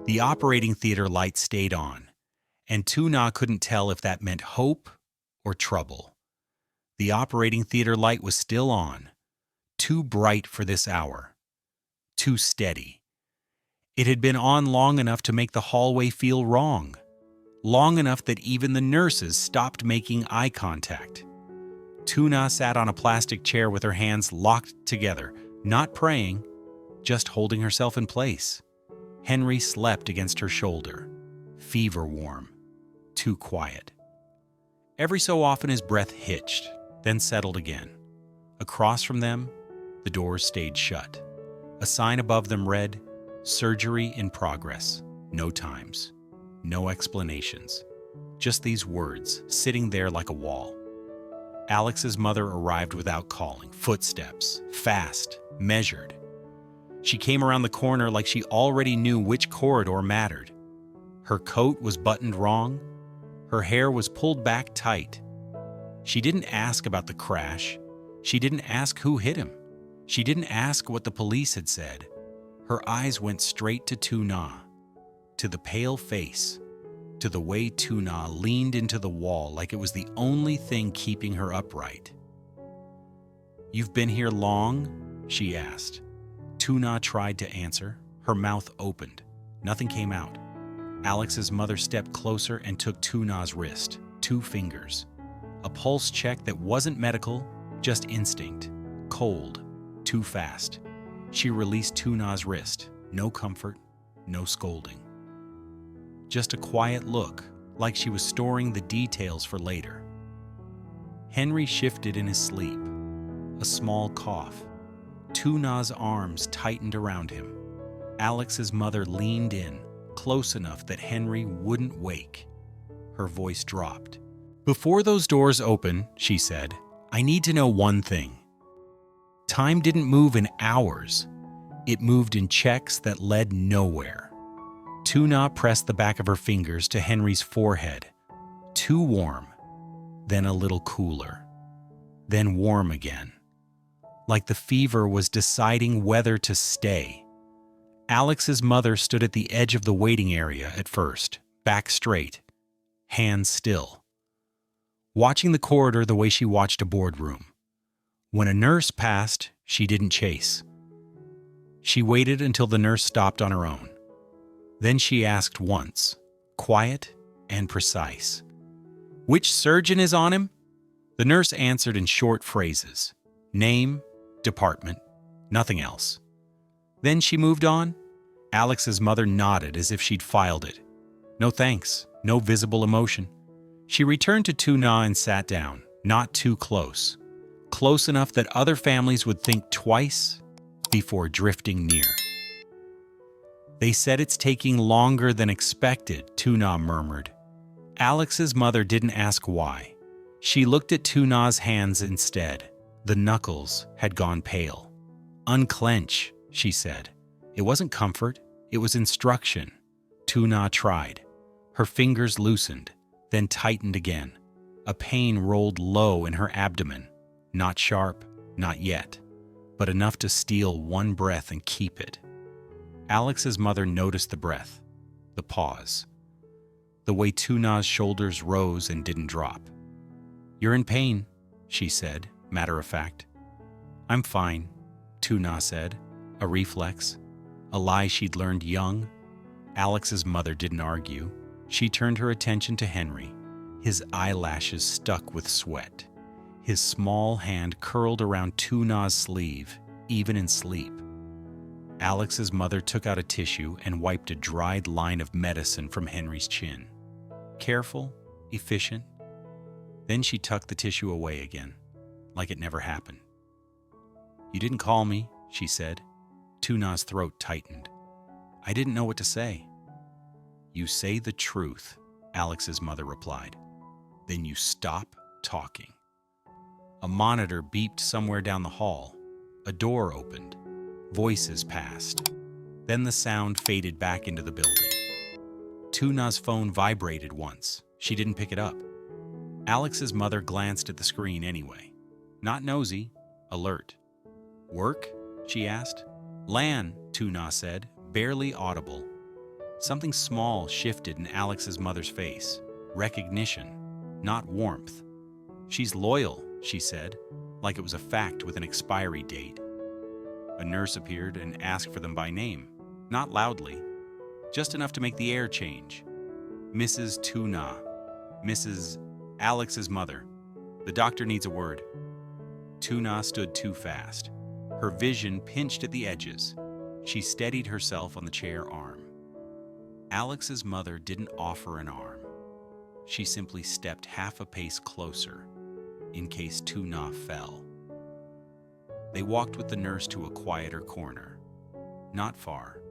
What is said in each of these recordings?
The operating theater light stayed on, and Tuna couldn't tell if that meant hope or trouble. The operating theater light was still on, too bright for this hour, too steady. It had been on long enough to make the hallway feel wrong, long enough that even the nurses stopped making eye contact. Tuna sat on a plastic chair with her hands locked together, not praying, just holding herself in place. Henry slept against her shoulder, fever warm, too quiet. Every so often his breath hitched, then settled again. Across from them, the doors stayed shut. A sign above them read, "Surgery in progress, no times, no explanations." Just these words, sitting there like a wall. Alex's mother arrived without calling, footsteps, fast, measured. She came around the corner like she already knew which corridor mattered. Her coat was buttoned wrong. Her hair was pulled back tight. She didn't ask about the crash. She didn't ask who hit him. She didn't ask what the police had said. Her eyes went straight to Tuna, to the pale face, to the way Tuna leaned into the wall like it was the only thing keeping her upright. "You've been here long?" she asked. Tuna tried to answer. Her mouth opened. Nothing came out. Alex's mother stepped closer and took Tuna's wrist, 2 fingers. A pulse check that wasn't medical, just instinct. Cold, too fast. She released Tuna's wrist. No comfort, no scolding. Just a quiet look, like she was storing the details for later. Henry shifted in his sleep. A small cough. Tuna's arms tightened around him. Alex's mother leaned in, close enough that Henry wouldn't wake. Her voice dropped. "Before those doors open," she said, "I need to know one thing. Time didn't move in hours. It moved in checks that led nowhere." Tuna pressed the back of her fingers to Henry's forehead. Too warm, then a little cooler, then warm again. Like the fever was deciding whether to stay. Alex's mother stood at the edge of the waiting area at first, back straight, hands still, watching the corridor the way she watched a boardroom. When a nurse passed, she didn't chase. She waited until the nurse stopped on her own. Then she asked once, quiet and precise, "Which surgeon is on him?" The nurse answered in short phrases, name, department, nothing else. Then she moved on. Alex's mother nodded as if she'd filed it. No thanks, no visible emotion. She returned to Tuna and sat down, not too close. Close enough that other families would think twice before drifting near. "They said it's taking longer than expected," Tuna murmured. Alex's mother didn't ask why. She looked at Tuna's hands instead. The knuckles had gone pale. "Unclench," she said. It wasn't comfort, it was instruction. Tuna tried. Her fingers loosened, then tightened again. A pain rolled low in her abdomen. Not sharp, not yet, but enough to steal one breath and keep it. Alex's mother noticed the breath, the pause, the way Tuna's shoulders rose and didn't drop. "You're in pain," she said, matter of fact. "I'm fine," Tuna said, a reflex, a lie she'd learned young. Alex's mother didn't argue. She turned her attention to Henry, his eyelashes stuck with sweat. His small hand curled around Tuna's sleeve, even in sleep. Alex's mother took out a tissue and wiped a dried line of medicine from Henry's chin. Careful, efficient. Then she tucked the tissue away again, like it never happened. "You didn't call me," she said. Tuna's throat tightened. "I didn't know what to say." "You say the truth," Alex's mother replied. "Then you stop talking." A monitor beeped somewhere down the hall. A door opened. Voices passed. Then the sound faded back into the building. Tuna's phone vibrated once. She didn't pick it up. Alex's mother glanced at the screen anyway. Not nosy, alert. "Work?" she asked. "Lan," Tuna said, barely audible. Something small shifted in Alex's mother's face. Recognition, not warmth. "She's loyal," she said, like it was a fact with an expiry date. A nurse appeared and asked for them by name, not loudly, just enough to make the air change. "Mrs. Tuna, Mrs. Alex's mother. The doctor needs a word." Tuna stood too fast. Her vision pinched at the edges. She steadied herself on the chair arm. Alex's mother didn't offer an arm. She simply stepped half a pace closer, in case Tuna fell. They walked with the nurse to a quieter corner. Not far,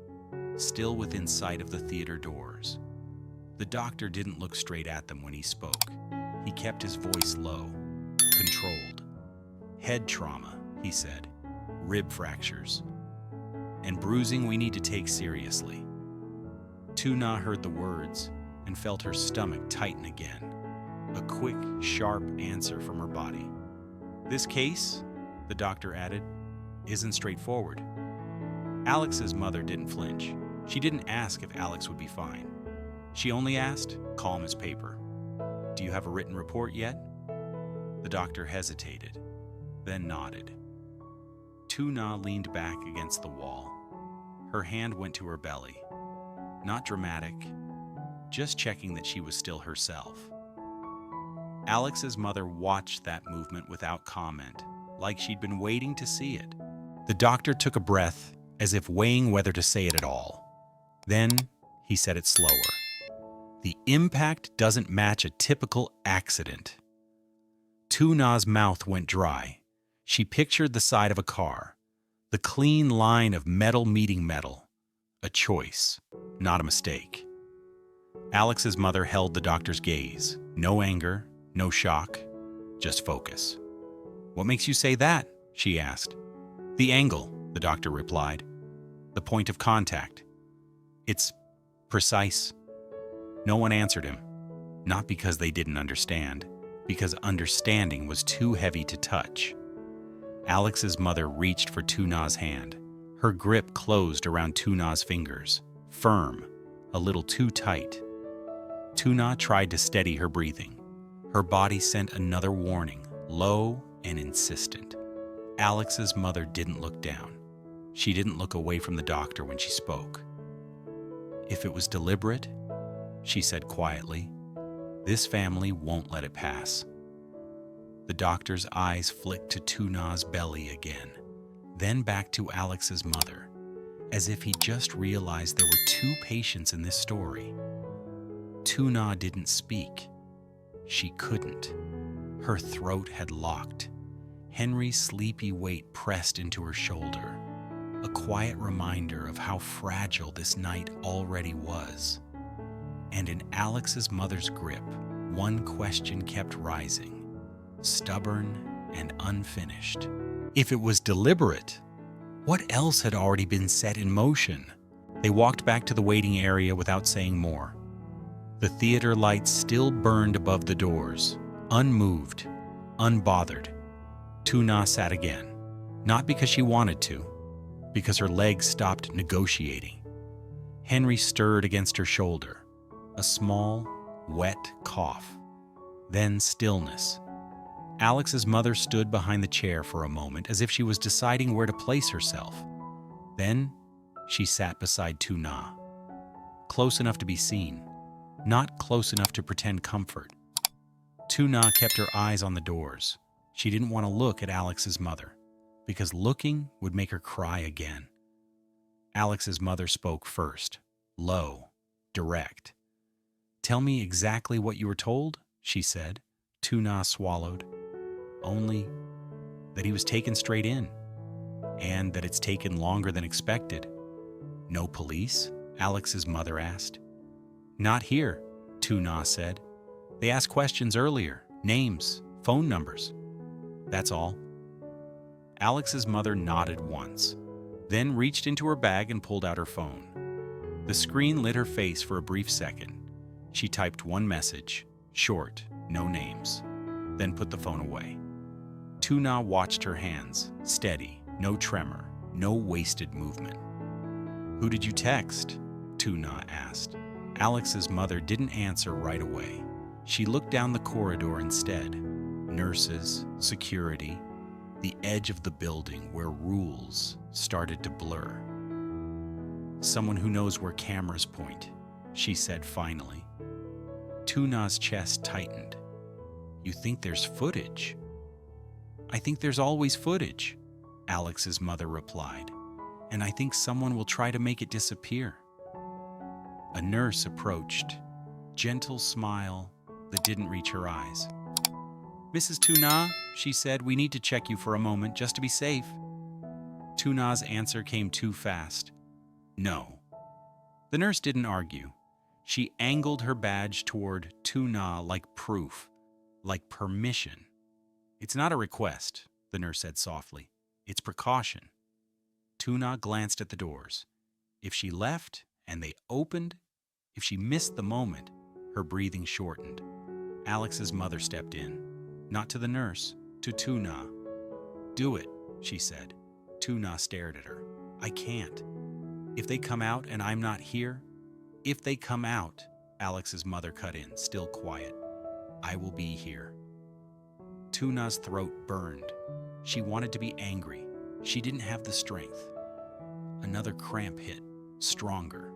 still within sight of the theater doors. The doctor didn't look straight at them when he spoke. He kept his voice low, controlled. "Head trauma," he said. "Rib fractures. And bruising we need to take seriously." Tuna heard the words and felt her stomach tighten again. A quick, sharp answer from her body. "This case," the doctor added, "isn't straightforward." Alex's mother didn't flinch. She didn't ask if Alex would be fine. She only asked, calm as paper, "Do you have a written report yet?" The doctor hesitated, then nodded. Tuna leaned back against the wall. Her hand went to her belly. Not dramatic, just checking that she was still herself. Alex's mother watched that movement without comment, like she'd been waiting to see it. The doctor took a breath, as if weighing whether to say it at all. Then he said it slower. "The impact doesn't match a typical accident." Tuna's mouth went dry. She pictured the side of a car, the clean line of metal meeting metal. A choice, not a mistake. Alex's mother held the doctor's gaze. No anger, no shock, just focus. "What makes you say that?" she asked. "The angle," the doctor replied. "The point of contact. It's precise." No one answered him. Not because they didn't understand, because understanding was too heavy to touch. Alex's mother reached for Tuna's hand. Her grip closed around Tuna's fingers, firm, a little too tight. Tuna tried to steady her breathing. Her body sent another warning, low and insistent. Alex's mother didn't look down. She didn't look away from the doctor when she spoke. "If it was deliberate," she said quietly, "this family won't let it pass." The doctor's eyes flicked to Tuna's belly again, then back to Alex's mother, as if he just realized there were two patients in this story. Tuna didn't speak. She couldn't. Her throat had locked. Henry's sleepy weight pressed into her shoulder, a quiet reminder of how fragile this night already was. And in Alex's mother's grip, one question kept rising, stubborn and unfinished. If it was deliberate, what else had already been set in motion? They walked back to the waiting area without saying more. The theater lights still burned above the doors, unmoved, unbothered. Tuna sat again, not because she wanted to, because her legs stopped negotiating. Henry stirred against her shoulder, a small, wet cough. Then stillness. Alex's mother stood behind the chair for a moment as if she was deciding where to place herself. Then she sat beside Tuna, close enough to be seen, not close enough to pretend comfort. Tuna kept her eyes on the doors. She didn't want to look at Alex's mother, because looking would make her cry again. Alex's mother spoke first, low, direct. "Tell me exactly what you were told," she said. Tuna swallowed. "Only that he was taken straight in, and that it's taken longer than expected." "No police?" Alex's mother asked. "Not here," Tuna said. "They asked questions earlier, names, phone numbers. That's all." Alex's mother nodded once, then reached into her bag and pulled out her phone. The screen lit her face for a brief second. She typed one message, short, no names, then put the phone away. Tuna watched her hands, steady, no tremor, no wasted movement. "Who did you text?" Tuna asked. Alex's mother didn't answer right away. She looked down the corridor instead. Nurses, security, the edge of the building where rules started to blur. Someone who knows where cameras point, she said finally. Tuna's chest tightened. You think there's footage? I think there's always footage, Alex's mother replied. And I think someone will try to make it disappear. A nurse approached, gentle smile that didn't reach her eyes. Mrs. Tuna, she said, we need to check you for a moment just to be safe. Tuna's answer came too fast. No. The nurse didn't argue. She angled her badge toward Tuna like proof, like permission. It's not a request, the nurse said softly. It's precaution. Tuna glanced at the doors. If she left and they opened, if she missed the moment, her breathing shortened. Alex's mother stepped in. Not to the nurse, to Tuna. Do it, she said. Tuna stared at her. I can't. If they come out and I'm not here, if they come out, Alex's mother cut in, still quiet. I will be here. Tuna's throat burned. She wanted to be angry. She didn't have the strength. Another cramp hit, stronger.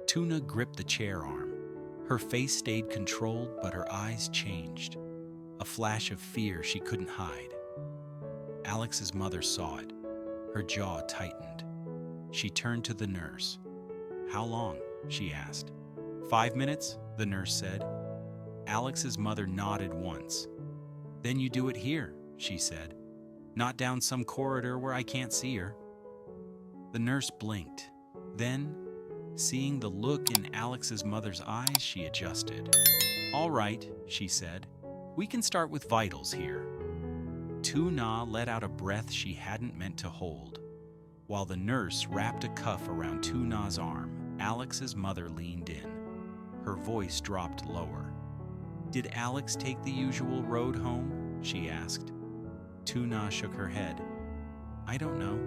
Tuna gripped the chair arm. Her face stayed controlled, but her eyes changed. A flash of fear she couldn't hide. Alex's mother saw it. Her jaw tightened. She turned to the nurse. How long? She asked. 5 minutes, the nurse said. Alex's mother nodded once. Then you do it here, she said. Not down some corridor where I can't see her. The nurse blinked. Then, seeing the look in Alex's mother's eyes, she adjusted. All right, she said. We can start with vitals here. Tuna let out a breath she hadn't meant to hold. While the nurse wrapped a cuff around Tuna's arm, Alex's mother leaned in. Her voice dropped lower. Did Alex take the usual road home? She asked. Tuna shook her head. I don't know.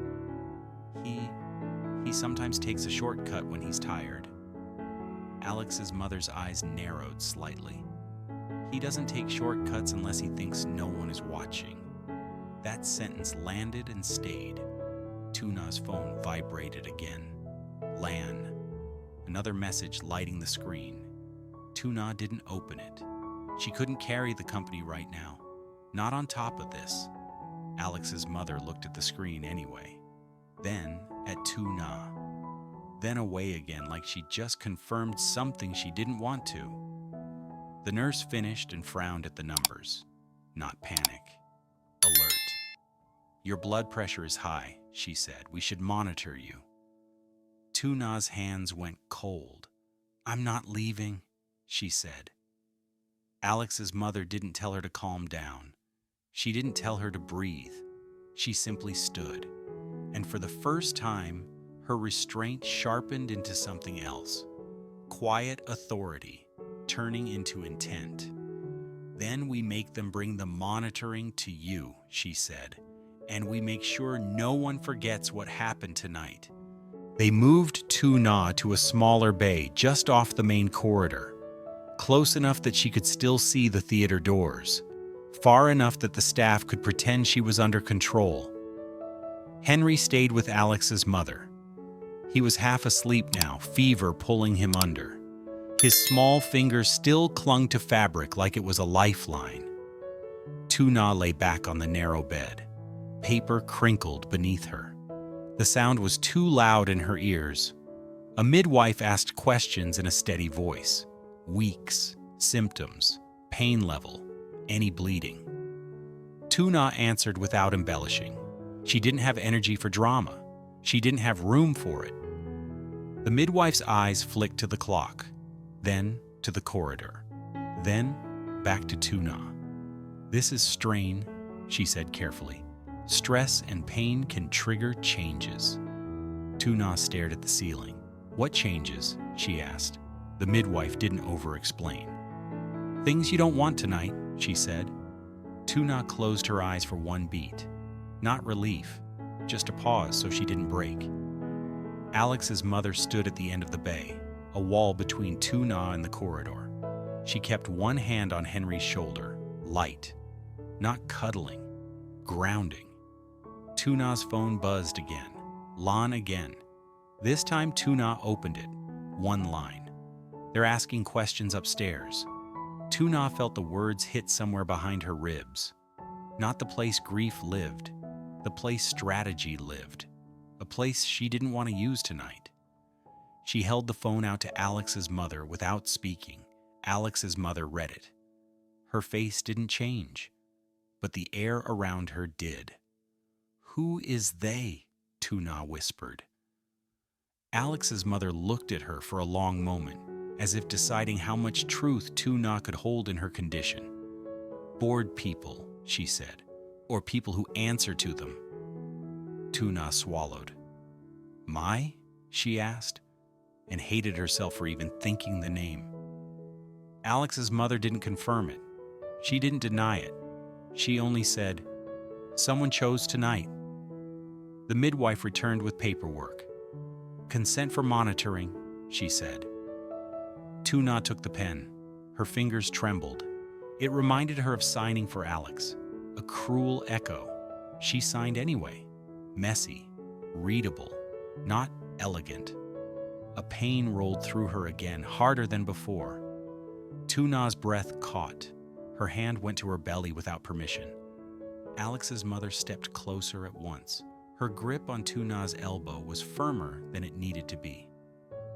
He sometimes takes a shortcut when he's tired. Alex's mother's eyes narrowed slightly. He doesn't take shortcuts unless he thinks no one is watching. That sentence landed and stayed. Tuna's phone vibrated again. Lan. Another message lighting the screen. Tuna didn't open it. She couldn't carry the company right now. Not on top of this. Alex's mother looked at the screen anyway. Then at Tuna. Then away again like she just confirmed something she didn't want to. The nurse finished and frowned at the numbers. Not panic. Alert. Your blood pressure is high, she said. We should monitor you. Tuna's hands went cold. I'm not leaving, she said. Alex's mother didn't tell her to calm down. She didn't tell her to breathe. She simply stood. And for the first time, her restraint sharpened into something else. Quiet authority, turning into intent. Then we make them bring the monitoring to you, she said, and we make sure no one forgets what happened tonight. They moved Tuna to a smaller bay just off the main corridor, close enough that she could still see the theater doors, far enough that the staff could pretend she was under control. Henry stayed with Alex's mother. He was half asleep now, fever pulling him under. His small fingers still clung to fabric like it was a lifeline. Tuna lay back on the narrow bed. Paper crinkled beneath her. The sound was too loud in her ears. A midwife asked questions in a steady voice. Weeks, symptoms, pain level, any bleeding. Tuna answered without embellishing. She didn't have energy for drama. She didn't have room for it. The midwife's eyes flicked to the clock, then to the corridor, then back to Tuna. This is strain, she said carefully. Stress and pain can trigger changes. Tuna stared at the ceiling. What changes? She asked. The midwife didn't over-explain. Things you don't want tonight, she said. Tuna closed her eyes for one beat. Not relief, just a pause so she didn't break. Alex's mother stood at the end of the bay, a wall between Tuna and the corridor. She kept one hand on Henry's shoulder, light, not cuddling, grounding. Tuna's phone buzzed again. Lon again. This time Tuna opened it. One line. They're asking questions upstairs. Tuna felt the words hit somewhere behind her ribs. Not the place grief lived. The place strategy lived. A place she didn't want to use tonight. She held the phone out to Alex's mother without speaking. Alex's mother read it. Her face didn't change, but the air around her did. "Who is they?" Tuna whispered. Alex's mother looked at her for a long moment, as if deciding how much truth Tuna could hold in her condition. "Bored people," she said, "or people who answer to them." Tuna swallowed. "My?" she asked, and hated herself for even thinking the name. Alex's mother didn't confirm it. She didn't deny it. She only said, "Someone chose tonight." The midwife returned with paperwork. "Consent for monitoring," she said. Tuna took the pen. Her fingers trembled. It reminded her of signing for Alex. A cruel echo. She signed anyway. Messy, readable, not elegant. A pain rolled through her again, harder than before. Tuna's breath caught. Her hand went to her belly without permission. Alex's mother stepped closer at once. Her grip on Tuna's elbow was firmer than it needed to be.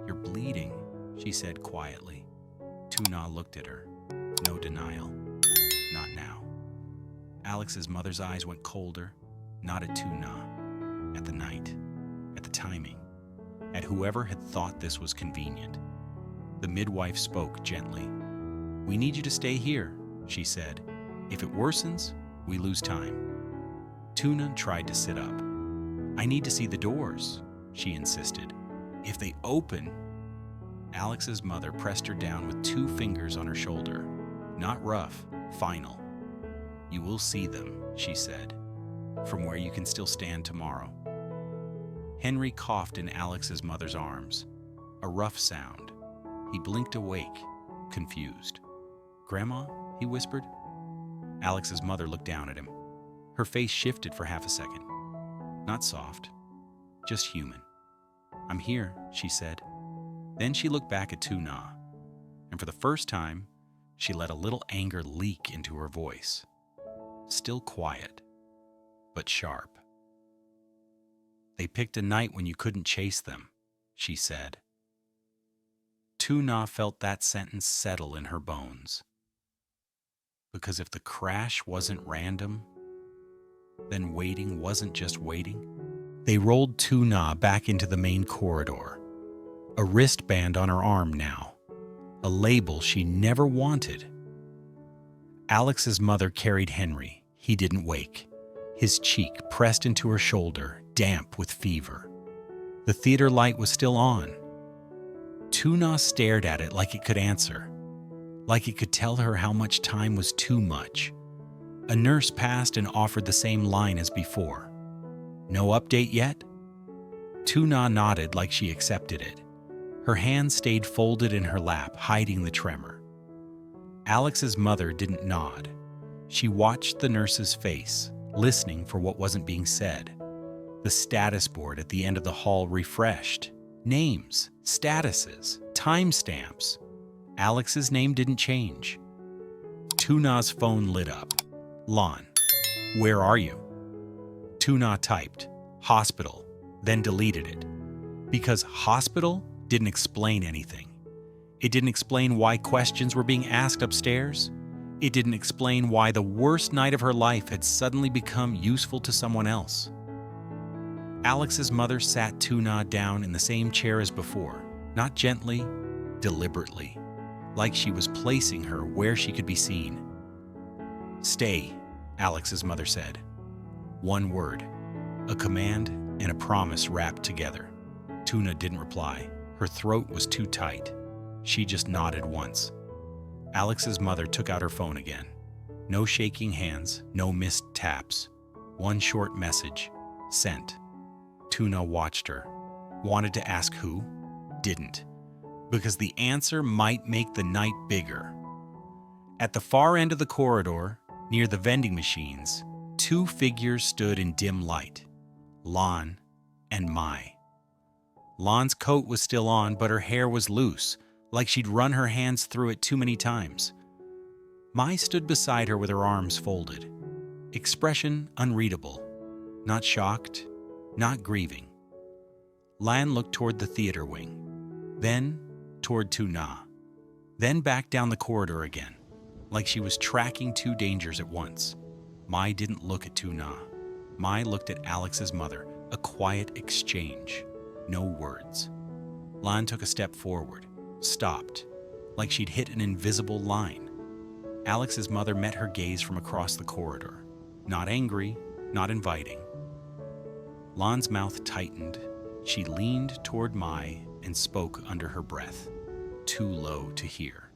"You're bleeding," she said quietly. Tuna looked at her. No denial. Not now. Alex's mother's eyes went colder, not at Tuna, at the night, at the timing, at whoever had thought this was convenient. The midwife spoke gently. "We need you to stay here," she said. "If it worsens, we lose time." Tuna tried to sit up. "I need to see the doors," she insisted. "If they open..." Alex's mother pressed her down with 2 fingers on her shoulder. Not rough, final. "You will see them," she said, "from where you can still stand tomorrow." Henry coughed in Alex's mother's arms. A rough sound. He blinked awake, confused. "Grandma?" he whispered. Alex's mother looked down at him. Her face shifted for half a second. Not soft, just human. "I'm here," she said. Then she looked back at Tuna, and for the first time, she let a little anger leak into her voice. Still quiet, but sharp. "They picked a night when you couldn't chase them," she said. Tuna felt that sentence settle in her bones. Because if the crash wasn't random, then waiting wasn't just waiting. They rolled Tuna back into the main corridor. A wristband on her arm now. A label she never wanted. Alex's mother carried Henry. He didn't wake. His cheek pressed into her shoulder, damp with fever. The theater light was still on. Tuna stared at it like it could answer. Like it could tell her how much time was too much. A nurse passed and offered the same line as before. "No update yet?" Tuna nodded like she accepted it. Her hand stayed folded in her lap, hiding the tremor. Alex's mother didn't nod. She watched the nurse's face, listening for what wasn't being said. The status board at the end of the hall refreshed. Names, statuses, timestamps. Alex's name didn't change. Tuna's phone lit up. "Lon, where are you?" Tuna typed, "Hospital," then deleted it. Because hospital didn't explain anything. It didn't explain why questions were being asked upstairs. It didn't explain why the worst night of her life had suddenly become useful to someone else. Alex's mother sat Tuna down in the same chair as before, not gently, deliberately, like she was placing her where she could be seen. "Stay," Alex's mother said. One word, a command and a promise wrapped together. Tuna didn't reply. Her throat was too tight. She just nodded once. Alex's mother took out her phone again. No shaking hands, no missed taps. One short message, sent. Tuna watched her. Wanted to ask who? Didn't, because the answer might make the night bigger. At the far end of the corridor, near the vending machines, two figures stood in dim light, Lon and Mai. Lon's coat was still on, but her hair was loose, like she'd run her hands through it too many times. Mai stood beside her with her arms folded, expression unreadable, not shocked, not grieving. Lan looked toward the theater wing, then toward Tuna, then back down the corridor again, like she was tracking two dangers at once. Mai didn't look at Tuna. Mai looked at Alex's mother, a quiet exchange, no words. Lan took a step forward, stopped, like she'd hit an invisible line. Alex's mother met her gaze from across the corridor, not angry, not inviting. Lan's mouth tightened. She leaned toward Mai and spoke under her breath, too low to hear.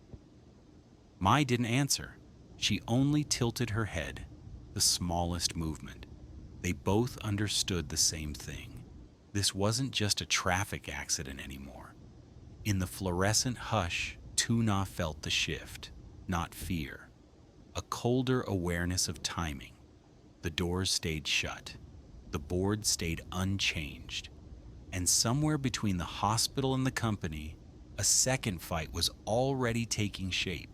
Mai didn't answer. She only tilted her head, the smallest movement. They both understood the same thing. This wasn't just a traffic accident anymore. In the fluorescent hush, Tuna felt the shift, not fear. A colder awareness of timing. The doors stayed shut. The board stayed unchanged. And somewhere between the hospital and the company, a second fight was already taking shape.